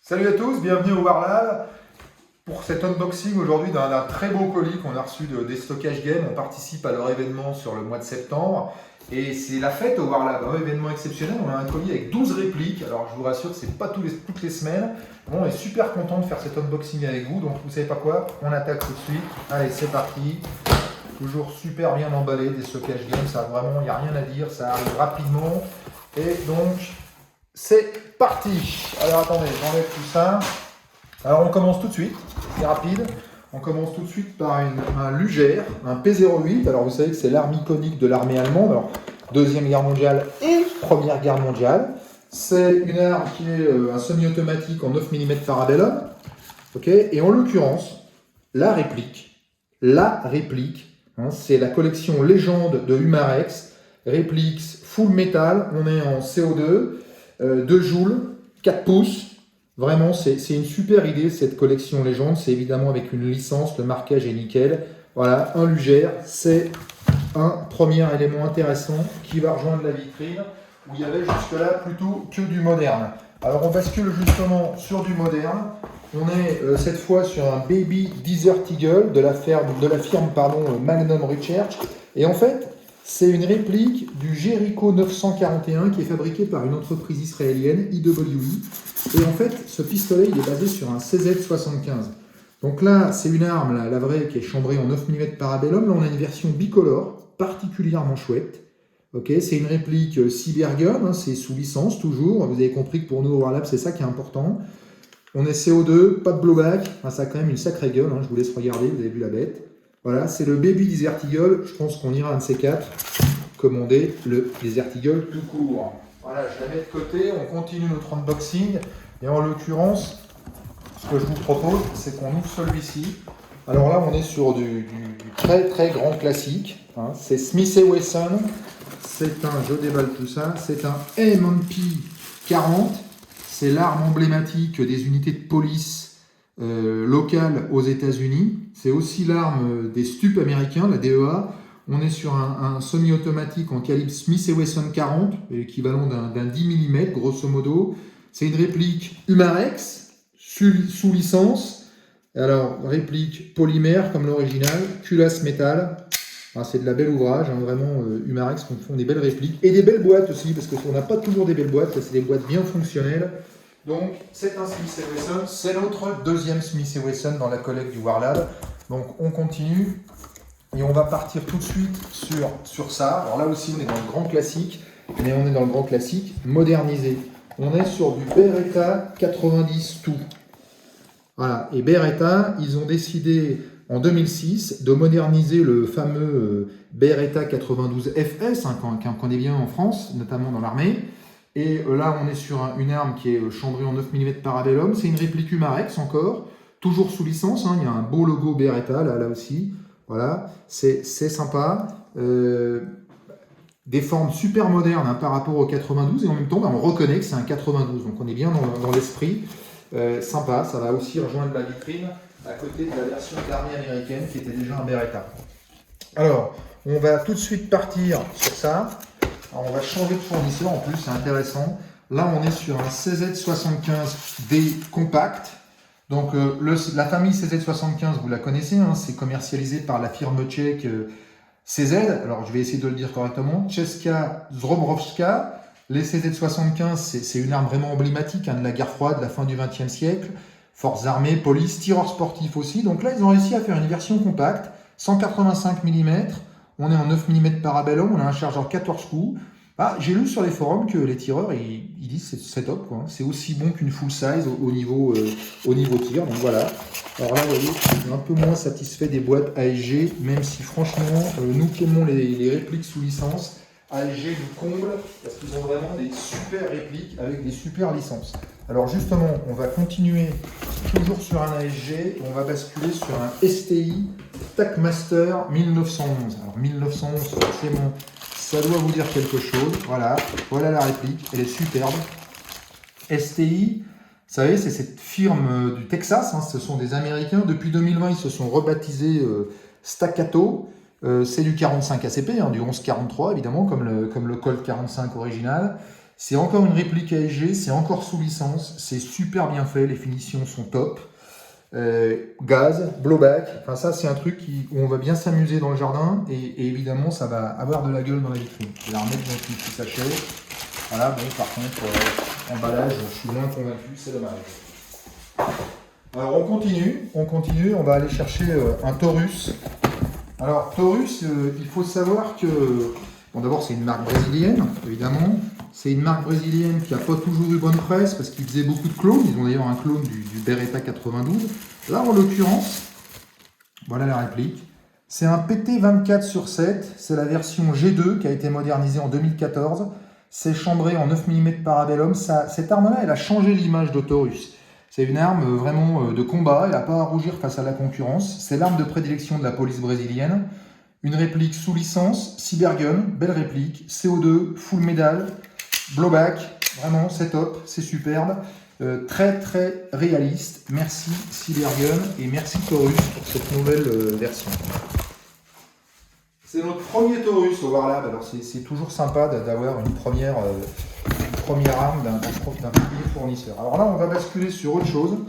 Salut à tous, bienvenue au Warlab pour cet unboxing aujourd'hui d'un très beau colis qu'on a reçu des Stockage Games. On participe à leur événement sur le mois de septembre et c'est la fête au Warlab, un événement exceptionnel. On a un colis avec 12 répliques, alors je vous rassure que c'est pas toutes les semaines. Bon, on est super content de faire cet unboxing avec vous, donc vous savez pas quoi, on attaque tout de suite. Allez, c'est parti. Toujours super bien emballé des Stockage Games, ça vraiment, il n'y a rien à dire, ça arrive rapidement. Et donc, c'est parti. Alors attendez, j'enlève tout ça. Alors on commence tout de suite, c'est rapide. On commence tout de suite par un Luger, un P08. Alors vous savez que c'est l'arme iconique de l'armée allemande. Alors, Deuxième Guerre mondiale et Première Guerre mondiale. C'est une arme qui est un semi-automatique en 9 mm Parabellum. Okay, et en l'occurrence, la réplique, c'est la collection Légende de Humarex. Réplique full metal, on est en CO2. 2 joules, 4 pouces. Vraiment, c'est une super idée cette collection Légende. C'est évidemment avec une licence, le marquage est nickel. Voilà, un Luger, c'est un premier élément intéressant qui va rejoindre la vitrine où il y avait jusque-là plutôt que du moderne. Alors on bascule justement sur du moderne. On est cette fois sur un Baby Desert Eagle de la firme Magnum Research. Et en fait, c'est une réplique du Jericho 941 qui est fabriqué par une entreprise israélienne, IWI. Et en fait, ce pistolet, il est basé sur un CZ75. Donc là, c'est une arme, la vraie, qui est chambrée en 9 mm Parabellum. Là, on a une version bicolore, particulièrement chouette. Okay, c'est une réplique Cybergun, c'est sous licence toujours. Vous avez compris que pour nous, au Warlab, c'est ça qui est important. On est CO2, pas de blowback. Enfin, ça a quand même une sacrée gueule, je vous laisse regarder, vous avez vu la bête. Voilà, c'est le Baby Desert Eagle. Je pense qu'on ira un de ces quatre commander le Desert Eagle tout court. Voilà, je la mets de côté. On continue notre unboxing. Et en l'occurrence, ce que je vous propose, c'est qu'on ouvre celui-ci. Alors là, on est sur du très très grand classique. C'est Smith & Wesson. C'est je déballe tout ça. C'est un M&P 40. C'est l'arme emblématique des unités de police locale aux États-Unis. C'est aussi l'arme des stupes américains, la DEA. On est sur un semi-automatique en calibre Smith & Wesson 40, l'équivalent d'un 10 mm, grosso modo. C'est une réplique Humarex, sous licence. Alors, réplique polymère comme l'original, culasse métal. C'est de la belle ouvrage, vraiment Humarex font des belles répliques. Et des belles boîtes aussi, parce qu'on n'a pas toujours des belles boîtes, c'est des boîtes bien fonctionnelles. Donc, c'est un Smith & Wesson, c'est notre deuxième Smith & Wesson dans la collecte du Warlab. Donc, on continue et on va partir tout de suite sur ça. Alors là aussi, on est dans le grand classique, mais on est dans le grand classique modernisé. On est sur du Beretta 90 tout. Voilà, et Beretta, ils ont décidé en 2006 de moderniser le fameux Beretta 92 FS, qu'on connaît bien en France, notamment dans l'armée. Et là, on est sur une arme qui est chambrée en 9 mm Parabellum. C'est une réplique Humarex encore, toujours sous licence. Il y a un beau logo Beretta là aussi. Voilà, c'est sympa. Des formes super modernes par rapport au 92. Et en même temps, on reconnaît que c'est un 92. Donc on est bien dans l'esprit. Sympa, ça va aussi rejoindre la vitrine à côté de la version de l'armée américaine qui était déjà un Beretta. Alors, on va tout de suite partir sur ça. Alors, on va changer de fournisseur en plus, c'est intéressant. Là, on est sur un CZ75D compact. Donc, la famille CZ75, vous la connaissez, c'est commercialisé par la firme tchèque CZ. Alors, je vais essayer de le dire correctement. Česká Zdrojovská. Les CZ75, c'est une arme vraiment emblématique de la guerre froide, de la fin du XXe siècle. Forces armées, police, tireurs sportifs aussi. Donc là, ils ont réussi à faire une version compacte, 185 mm. On est en 9 mm Parabellum, on a un chargeur 14 coups. J'ai lu sur les forums que les tireurs, ils disent que c'est top, quoi. C'est aussi bon qu'une full size au niveau tir. Donc voilà. Alors là, vous voyez, je suis un peu moins satisfait des boîtes ASG, même si franchement, nous qui aimons les répliques sous licence, ASG nous comble parce qu'ils ont vraiment des super répliques avec des super licences. Alors justement, on va continuer toujours sur un ASG et on va basculer sur un STI TacMaster 1911. Alors 1911, forcément, ça doit vous dire quelque chose. Voilà la réplique, elle est superbe. STI, vous savez, c'est cette firme du Texas, ce sont des Américains. Depuis 2020, ils se sont rebaptisés Staccato. C'est du 45 ACP, du 11-43 évidemment, comme le Colt 45 original. C'est encore une réplique ASG, c'est encore sous licence, c'est super bien fait, les finitions sont top. Gaz, blowback, enfin ça c'est un truc où on va bien s'amuser dans le jardin et évidemment ça va avoir de la gueule dans la vitrine. Je vais la remettre dans ce petit sachet. Voilà, bon par contre, emballage, je suis moins convaincu, c'est dommage. Alors on continue, on va aller chercher un Taurus. Alors Taurus, il faut savoir que, bon d'abord c'est une marque brésilienne, évidemment. C'est une marque brésilienne qui n'a pas toujours eu bonne presse parce qu'ils faisaient beaucoup de clones. Ils ont d'ailleurs un clone du Beretta 92. Là en l'occurrence, voilà la réplique. C'est un PT24/7, c'est la version G2 qui a été modernisée en 2014. C'est chambré en 9 mm Parabellum. Cette arme-là, elle a changé l'image de Taurus. C'est une arme vraiment de combat, elle n'a pas à rougir face à la concurrence. C'est l'arme de prédilection de la police brésilienne. Une réplique sous licence, Cybergun, belle réplique, CO2, full médaille, blowback, vraiment c'est top, c'est superbe. Très très réaliste. Merci Cybergun et merci Taurus pour cette nouvelle version. C'est notre premier Taurus au Warlab, alors c'est toujours sympa d'avoir une première arme d'un premier fournisseur. Alors là, on va basculer sur autre chose.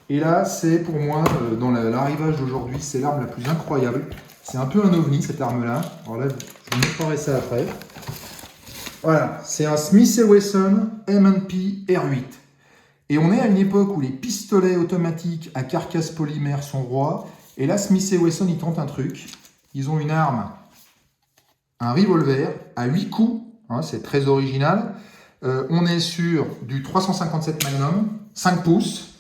Et là, c'est pour moi, dans l'arrivage d'aujourd'hui, c'est l'arme la plus incroyable. C'est un peu un ovni, cette arme-là. Alors là, je vous montrerai ça après. Voilà, c'est un Smith & Wesson M&P R8. Et on est à une époque où les pistolets automatiques à carcasse polymère sont rois. Et là, Smith & Wesson, ils tentent un truc. Ils ont une arme, un revolver à 8 coups. Hein, c'est très original. On est sur du 357 Magnum, 5 pouces.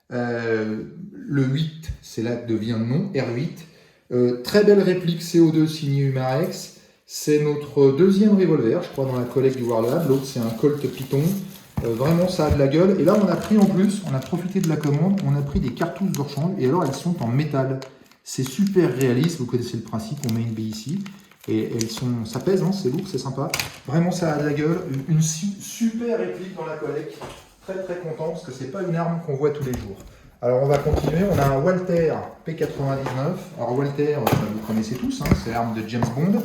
Le 8, c'est là que devient le nom, R8. Très belle réplique CO2 signée Humarex. C'est notre deuxième revolver, je crois, dans la collecte du Warlab. L'autre, c'est un Colt Python. Vraiment, ça a de la gueule. Et là, on a pris en plus, on a profité de la commande, on a pris des cartouches de rechange. Et alors, elles sont en métal. C'est super réaliste. Vous connaissez le principe, on met une bille ici. Et elles sont, ça pèse, hein, c'est lourd, c'est sympa. Vraiment, ça a de la gueule. Une super réplique dans la collecte. Très très content parce que c'est pas une arme qu'on voit tous les jours. Alors on va continuer. On a un Walther P99. Alors Walther, vous connaissez tous, hein, c'est l'arme de James Bond.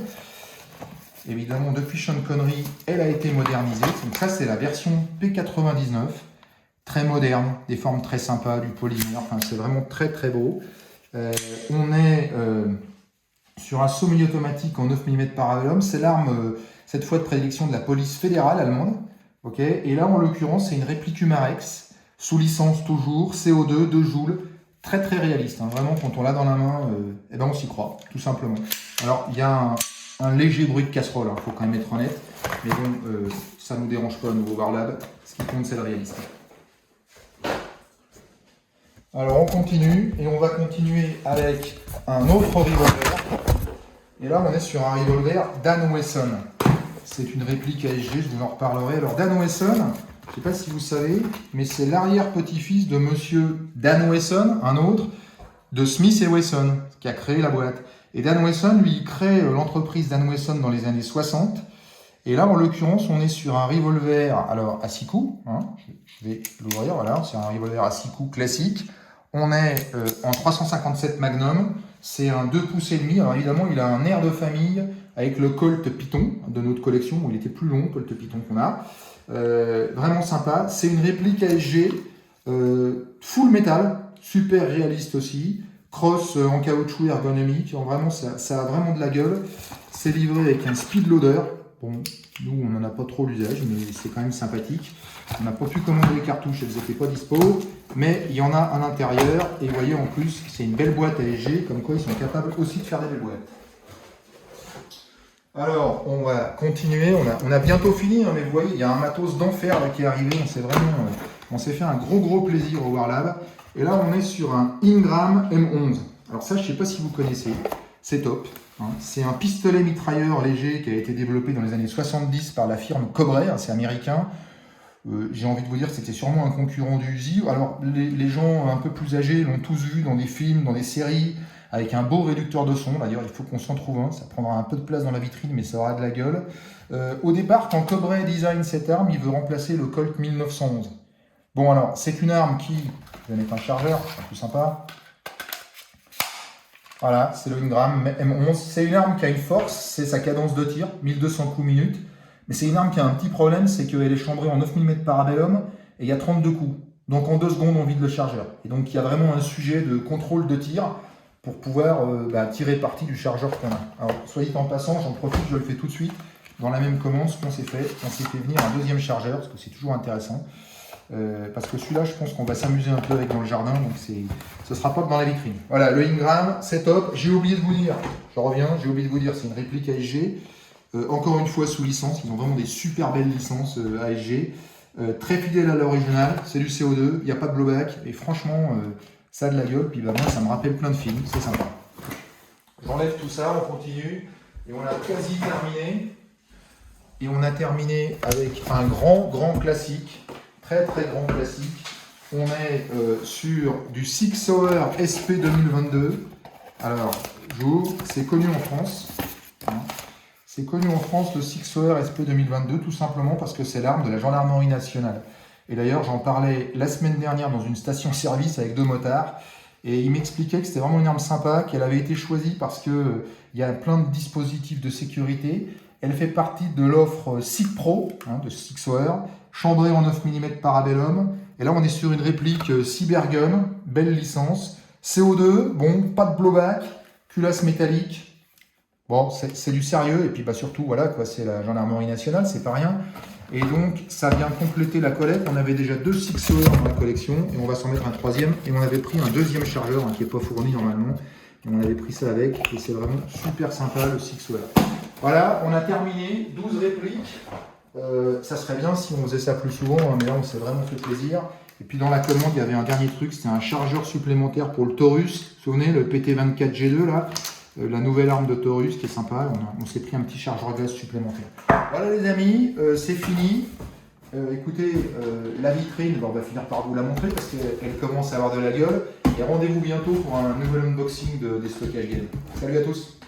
Évidemment, depuis Sean Connery, elle a été modernisée. Donc ça, c'est la version P99. Très moderne, des formes très sympas, du polymère. Enfin, c'est vraiment très très beau. On est sur un semi-automatique en 9 mm Parabellum. C'est l'arme, cette fois de prédilection de la police fédérale allemande. Okay. Et là, en l'occurrence, c'est une réplique Humarex, sous licence toujours, CO2, 2 joules, très très réaliste. Hein. Vraiment, quand on l'a dans la main, eh ben, on s'y croit, tout simplement. Alors, il y a un léger bruit de casserole, il faut quand même être honnête. Mais bon, ça ne nous dérange pas au nouveau Warlab. Ce qui compte, c'est le réalisme. Alors, on continue, et on va continuer avec un autre revolver. Et là, on est sur un revolver Dan Wesson. C'est une réplique ASG, je vous en reparlerai. Alors, Dan Wesson, je ne sais pas si vous savez, mais c'est l'arrière-petit-fils de monsieur Dan Wesson, un autre, de Smith & Wesson, qui a créé la boîte. Et Dan Wesson, lui, il crée l'entreprise Dan Wesson dans les années 60. Et là, en l'occurrence, on est sur un revolver, alors à 6 coups. Hein, je vais l'ouvrir, voilà, c'est un revolver à 6 coups classique. On est en 357 Magnum, c'est un 2 pouces et demi. Alors évidemment, il a un air de famille avec le Colt Python de notre collection, où il était plus long, Colt Python qu'on a. Vraiment sympa. C'est une réplique ASG, full métal, super réaliste aussi. Cross en caoutchouc ergonomique. Vraiment, ça a vraiment de la gueule. C'est livré avec un speed loader. Bon, nous, on n'en a pas trop l'usage, mais c'est quand même sympathique. On n'a pas pu commander les cartouches, elles n'étaient pas dispo, mais il y en a à l'intérieur. Et vous voyez, en plus, c'est une belle boîte ASG, comme quoi ils sont capables aussi de faire des belles boîtes. Alors, on va continuer. On a bientôt fini, hein, mais vous voyez, il y a un matos d'enfer qui est arrivé. On s'est fait un gros plaisir au Warlab. Et là, on est sur un Ingram M11. Alors ça, je ne sais pas si vous connaissez. C'est top. Hein. C'est un pistolet mitrailleur léger qui a été développé dans les années 70 par la firme Cobray. Hein, c'est américain. J'ai envie de vous dire que c'était sûrement un concurrent du Uzi. Alors, les gens un peu plus âgés l'ont tous vu dans des films, dans des séries, avec un beau réducteur de son. D'ailleurs, il faut qu'on s'en trouve un. Ça prendra un peu de place dans la vitrine, mais ça aura de la gueule. Au départ, quand Cobray design cette arme, il veut remplacer le Colt 1911. Bon, alors, c'est une arme qui... Je vais mettre un chargeur, c'est plus sympa. Voilà, c'est le Ingram M11. C'est une arme qui a une force, c'est sa cadence de tir, 1200 coups minute. Mais c'est une arme qui a un petit problème, c'est qu'elle est chambrée en 9 mm parabellum et il y a 32 coups. Donc en 2 secondes, on vide le chargeur. Et donc il y a vraiment un sujet de contrôle de tir pour pouvoir tirer parti du chargeur qu'on a. Alors, soit dit en passant, j'en profite, je le fais tout de suite. Dans la même commande, ce qu'on s'est fait, on s'est fait venir un deuxième chargeur, parce que c'est toujours intéressant. Parce que celui-là, je pense qu'on va s'amuser un peu avec dans le jardin, donc ce ne sera pas que dans la vitrine. Voilà, le Ingram, c'est top. J'ai oublié de vous dire, je reviens, j'ai oublié de vous dire, c'est une réplique ASG. Encore une fois sous licence, ils ont vraiment des super belles licences ASG. Très fidèle à l'original, c'est du CO2, il n'y a pas de blowback, et franchement, ça a de la gueule, puis moi ça me rappelle plein de films, c'est sympa. J'enlève tout ça, on continue, et on a quasi terminé. Et on a terminé avec un grand classique, très grand classique. On est sur du Sig Sauer SP 2022. Alors, j'ouvre, c'est connu en France. C'est connu en France le Sig Sauer SP 2022, tout simplement parce que c'est l'arme de la gendarmerie nationale. Et d'ailleurs, j'en parlais la semaine dernière dans une station-service avec 2 motards. Et il m'expliquait que c'était vraiment une arme sympa, qu'elle avait été choisie parce qu'il y a plein de dispositifs de sécurité. Elle fait partie de l'offre SIG Pro de Sig Sauer, chambrée en 9 mm parabellum. Et là, on est sur une réplique Cybergun, belle licence. CO2, bon, pas de blowback, culasse métallique. Bon, c'est du sérieux. Et puis surtout, voilà, quoi, c'est la gendarmerie nationale, c'est pas rien. Et donc, ça vient compléter la collecte. On avait déjà 2 Sig Sauer dans la collection et on va s'en mettre un 3e. Et on avait pris un 2e chargeur qui n'est pas fourni normalement. Et on avait pris ça avec. Et c'est vraiment super sympa le Sig Sauer. Voilà, on a terminé, 12 répliques. Ça serait bien si on faisait ça plus souvent, mais là on s'est vraiment fait plaisir. Et puis dans la commande, il y avait un dernier truc, c'était un chargeur supplémentaire pour le Taurus. Vous vous souvenez, le PT24G2 là, la nouvelle arme de Taurus qui est sympa. On s'est pris un petit chargeur gaz supplémentaire. Voilà les amis, c'est fini. Écoutez, la vitrine, on va finir par vous la montrer parce qu'elle commence à avoir de la gueule. Et rendez-vous bientôt pour un nouvel unboxing des stockages game. Salut à tous!